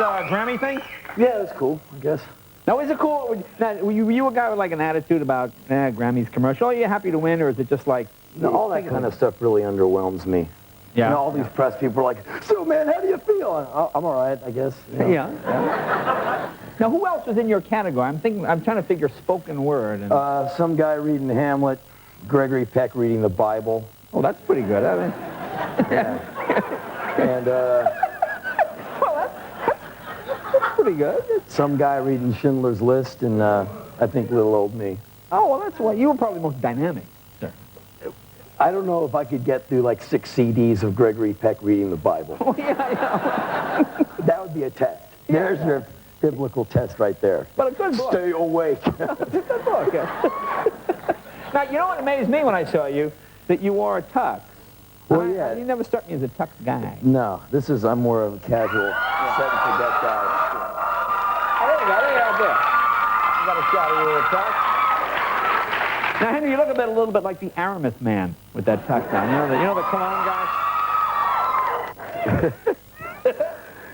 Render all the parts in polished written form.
Grammy thing? Yeah, that's cool, I guess. Now, is it cool? Now, were you a guy with like an attitude about Grammy's commercial? Are you happy to win, or is it just like... No, all that kind of stuff really underwhelms me. Yeah. You know, all these press people are like, so man, how do you feel? I'm all right, I guess. You know? Yeah. Now, who else was in your category? I'm trying to figure spoken word. And... some guy reading Hamlet, Gregory Peck reading the Bible. Oh, that's pretty good. I mean... And, well, that's pretty good. Some guy reading Schindler's List, and I think little old me. Oh, well, that's why you were probably most dynamic, sir. I don't know if I could get through like 6 CDs of Gregory Peck reading the Bible. Oh, yeah. That would be a test. There's your biblical test right there. But a good book. Stay awake. It's a good book. Yeah. Now, you know what amazed me when I saw you? That you wore a tux. Well, yeah. You never struck me as a tux guy. No, I'm more of a casual, set and forget guy. Oh, there you go. There you go. There. You got a shot of your tux. Now, Henry, you look a little bit like the Aramis man with that tux on. You know the cologne guy?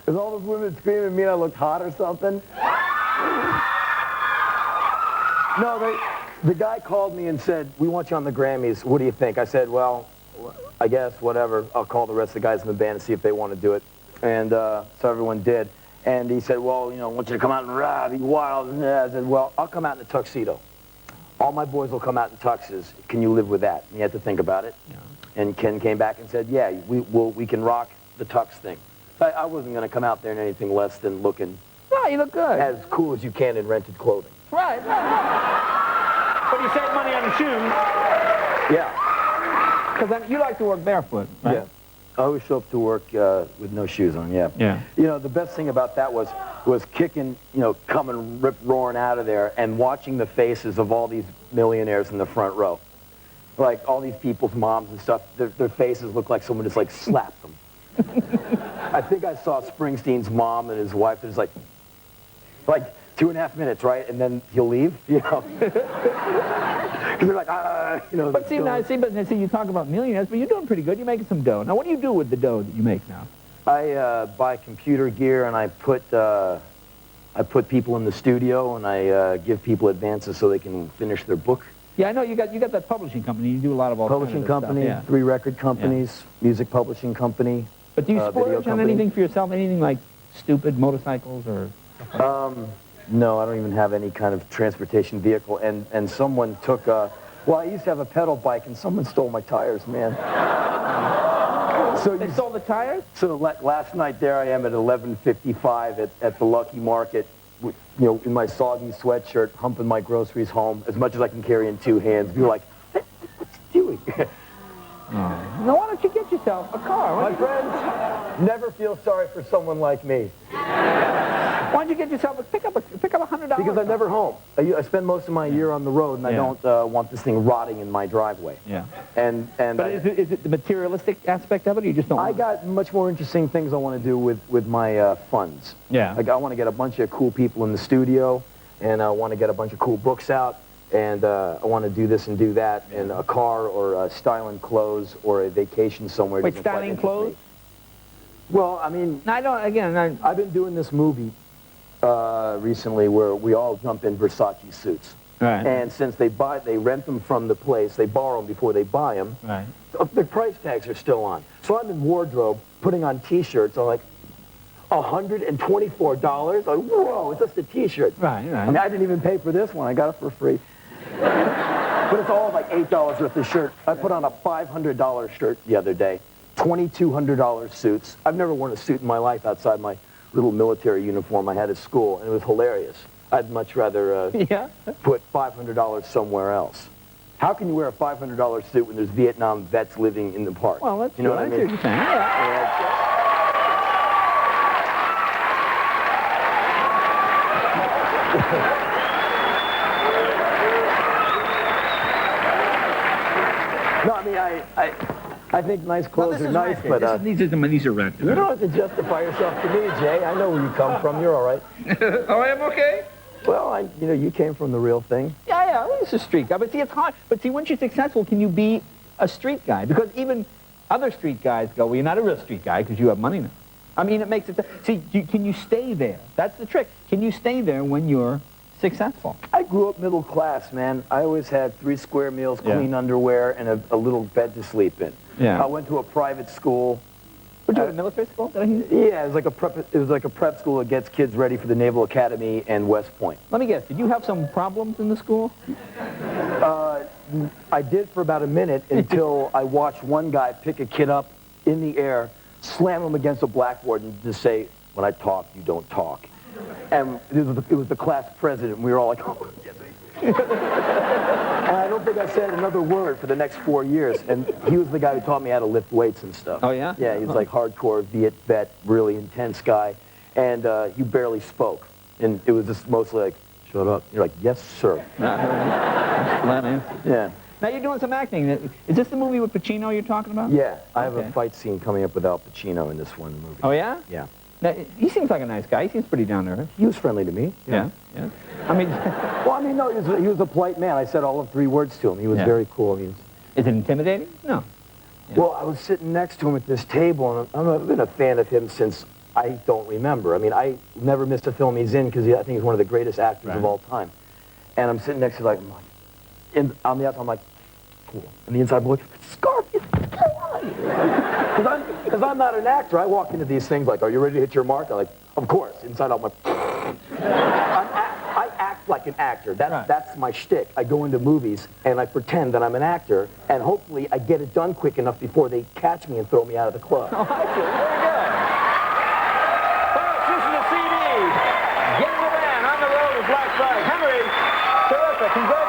Is all those women screaming at me I looked hot or something? No, the guy called me and said, we want you on the Grammys. What do you think? I said, well, I guess, whatever. I'll call the rest of the guys in the band and see if they want to do it. And so everyone did. And he said, well, I want you to come out and rah, be wild. And I said, well, I'll come out in a tuxedo. All my boys will come out in tuxes. Can you live with that? And he had to think about it. Yeah. And Ken came back and said, yeah, we can rock the tux thing. I wasn't going to come out there in anything less than looking... No, you look good. ...as cool as you can in rented clothing. Right. But you save money on the shoes. Yeah. Because you like to work barefoot, right? Yeah. I always show up to work with no shoes on, yeah. Yeah. The best thing about that was kicking, coming rip-roaring out of there and watching the faces of all these millionaires in the front row. Like, all these people's moms and stuff, their faces look like someone just, like, slapped them. I think I saw Springsteen's mom and his wife. It was like 2.5 minutes, right? And then he'll leave, Because they're like, But see, you talk about millionaires, but you're doing pretty good. You're making some dough. Now, what do you do with the dough that you make now? I buy computer gear and I put people in the studio and I give people advances so they can finish their book. Yeah, I know you got that publishing company. You do a lot of publishing company, stuff, yeah. 3 record companies, music publishing company. But do you splurge on anything for yourself? Anything like stupid motorcycles or? No, I don't even have any kind of transportation vehicle. And someone took well, I used to have a pedal bike and someone stole my tires, man. So they stole the tires? So last night there I am at 11:55 at the Lucky Market, in my soggy sweatshirt, humping my groceries home as much as I can carry in 2 hands. You're like, what's he doing? Now, why don't you get yourself a car? My friends, never feel sorry for someone like me. Why don't you get yourself pick up $100? Because I'm never home. I spend most of my year on the road, and I don't want this thing rotting in my driveway. Yeah. But is it the materialistic aspect of it, or you just don't? I got much more interesting things I want to do with my funds. Yeah. Like I want to get a bunch of cool people in the studio, and I want to get a bunch of cool books out, and I want to do this and do that, and a car or styling clothes or a vacation somewhere. Wait, styling clothes? Well, I mean, I've been doing this movie recently where we all jump in Versace suits. Right. And since they rent them from the place, they borrow them before they buy them. Right. The price tags are still on. So I'm in wardrobe putting on T-shirts. I'm like, $124? Like, whoa, it's just a T-shirt. Right, right. I mean, I didn't even pay for this one. I got it for free. But it's all like $8 worth of shirt. I put on a $500 shirt the other day. $2,200 suits. I've never worn a suit in my life outside my little military uniform I had at school, and it was hilarious. I'd much rather put $500 somewhere else. How can you wear a $500 suit when there's Vietnam vets living in the park? Well, that's you know what I mean? What you're saying. Yeah. No, I mean, I think nice clothes are nice, but these are rented. You don't have to justify yourself to me, Jay. I know where you come from. You're all right. Oh, I'm okay. Well, you came from the real thing. Yeah, well, it's a street guy. But see, it's hard. But see, once you're successful, can you be a street guy? Because even other street guys go, well, you're not a real street guy because you have money now. I mean, it makes it... See, can you stay there? That's the trick. Can you stay there when you're successful? I grew up middle class, man. I always had 3 square meals, clean underwear, and a little bed to sleep in. Yeah. I went to a private school. Did you go to military school? Did I hear? Yeah, it was like a prep school that gets kids ready for the Naval Academy and West Point. Let me guess. Did you have some problems in the school? I did for about a minute until I watched one guy pick a kid up in the air, slam him against a blackboard, and just say, "When I talk, you don't talk." And it was the class president, and we were all like, "Oh, yes." And I don't think I said another word for the next 4 years. And he was the guy who taught me how to lift weights and stuff. Oh, yeah? Yeah, he was like hardcore Viet vet, really intense guy. And he barely spoke. And it was just mostly like, "Shut up." You're like, "Yes, sir." Yeah. Now you're doing some acting. Is this the movie with Pacino you're talking about? Yeah, I have a fight scene coming up with Al Pacino in this one movie. Oh, yeah? Yeah. Now, he seems like a nice guy. He seems pretty down to earth. He was friendly to me. Yeah. I mean... Well, I mean, no, he was a polite man. I said all of 3 words to him. He was very cool. Is it intimidating? No. Yeah. Well, I was sitting next to him at this table, and I've been a fan of him since I don't remember. I mean, I never missed a film he's in because I think he's one of the greatest actors of all time. And I'm sitting next to him, and on the outside, I'm like, cool. And the inside, I'm like, "Scarf, because I'm not an actor. I walk into these things like, "Are you ready to hit your mark?" I'm like, "Of course." Inside, I'm like, I act like an actor. That's my shtick. I go into movies, and I pretend that I'm an actor, and hopefully I get it done quick enough before they catch me and throw me out of the club. Oh, I see. Very good. Folks, this is a CD. Getting the band on the road with Black Flag. Henry, terrific. Congratulations.